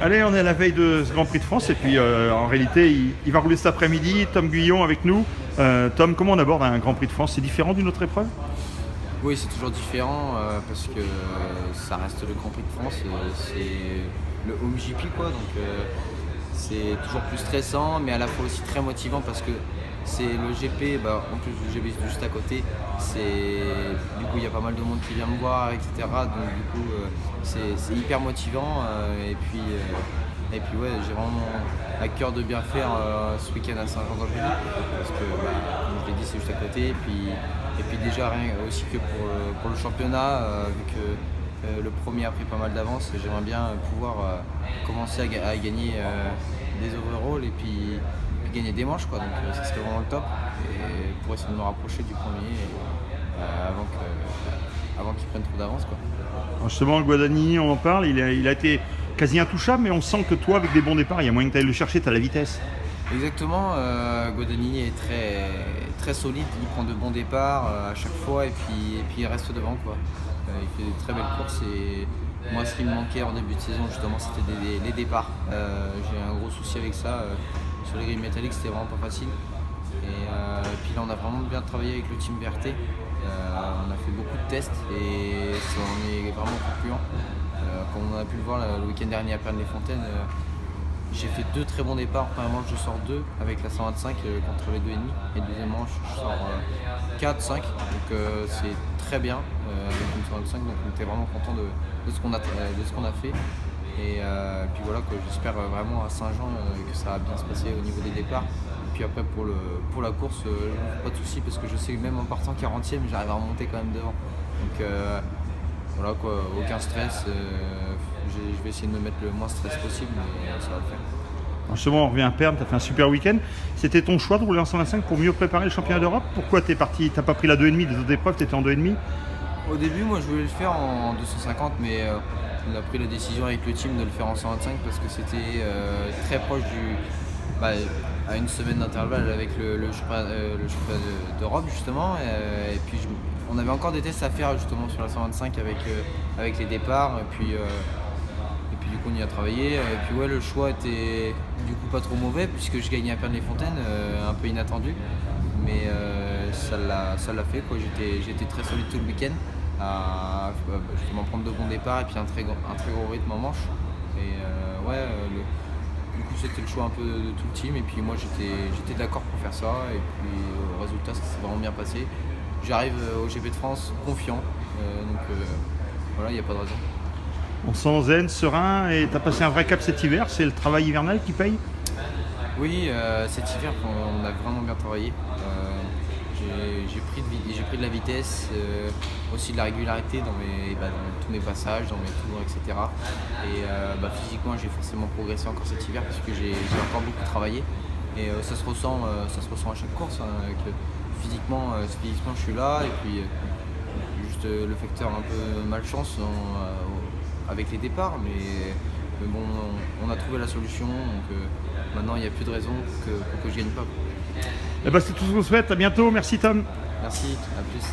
Allez, on est à la veille de ce Grand Prix de France et puis en réalité, il va rouler cet après-midi. Tom Guillon avec nous. Tom, comment on aborde un Grand Prix de France? C'est différent d'une autre épreuve? Oui, c'est toujours différent parce que ça reste le Grand Prix de France, c'est le home GP quoi, donc c'est toujours plus stressant mais à la fois aussi très motivant parce que c'est le GP, en plus le GP juste à côté, du coup il y a pas mal de monde qui vient me voir, etc. Donc du coup c'est hyper motivant et puis ouais, j'ai vraiment à cœur de bien faire ce week-end à Saint-Jean-d'Angély parce que comme je l'ai dit c'est juste à côté et puis déjà rien aussi que pour le championnat vu que le premier a pris pas mal d'avance, j'aimerais bien pouvoir commencer à gagner des overalls et puis gagner des manches quoi, donc ça serait vraiment le top et pour essayer de me rapprocher du premier avant qu'il prenne trop d'avance quoi. Alors justement, Guadagnini, on en parle, il a été quasi intouchable, mais on sent que toi, avec des bons départs, il y a moyen que tu ailles le chercher, tu as la vitesse. Exactement, Guadagnini est très solide, il prend de bons départs à chaque fois et puis il reste devant quoi. Il fait de très belles courses et moi ce qui me manquait en début de saison justement c'était les départs. J'ai un gros souci avec ça, sur les grilles métalliques c'était vraiment pas facile. Et puis là on a vraiment bien travaillé avec le team VRT, on a fait beaucoup de tests et on est vraiment concluant. Comme on a pu le voir le week-end dernier à Pernes-les-Fontaines, j'ai fait deux très bons départs. Première manche je sors 2 avec la 125 contre les 2,5 et deuxième manche je sors 4, 5, donc c'est très bien avec une 125, donc on était vraiment content de ce qu'on a fait. Et puis voilà, j'espère vraiment à Saint-Jean que ça va bien se passer au niveau des départs. Et puis après pour la course, je ne me fais pas de soucis parce que je sais que même en partant 40e, j'arrive à remonter quand même devant. Donc voilà quoi, aucun stress. Je vais essayer de me mettre le moins stress possible, mais ça va le faire. Alors justement, on revient à Pernes, tu as fait un super week-end. C'était ton choix de rouler en 125 pour mieux préparer le championnat d'Europe? Pourquoi tu n'as pas pris la 2,5 des autres épreuves, tu étais en 2,5? Au début, moi je voulais le faire en 250, mais on a pris la décision avec le team de le faire en 125 parce que c'était très proche à une semaine d'intervalle avec le championnat d'Europe justement. Et puis on avait encore des tests à faire justement sur la 125 avec les départs. Et puis du coup on y a travaillé. Et puis ouais, le choix était du coup pas trop mauvais puisque je gagnais à Pernes-les-Fontaines, un peu inattendu. Mais ça l'a fait quoi. J'étais très solide tout le week-end à justement prendre de bons départs et puis un très gros rythme en manche. Et du coup c'était le choix un peu de tout le team et puis moi j'étais d'accord pour faire ça et puis au résultat ça s'est vraiment bien passé. J'arrive au GP de France confiant, donc voilà, il n'y a pas de raison. On sent zen, serein et tu as passé un vrai cap cet hiver, c'est le travail hivernal qui paye? Oui, cet hiver on a vraiment bien travaillé. J'ai pris de la vitesse, aussi de la régularité dans tous mes passages, dans mes tours, etc. Et physiquement j'ai forcément progressé encore cet hiver parce que j'ai encore beaucoup travaillé. Et ça se ressent à chaque course, hein, que physiquement je suis là et puis juste le facteur un peu malchance avec les départs. Mais bon, on a trouvé la solution, donc maintenant il n'y a plus de raison pour que je gagne pas. Eh ben, c'est tout ce qu'on souhaite, à bientôt, merci Tom. Merci, à plus.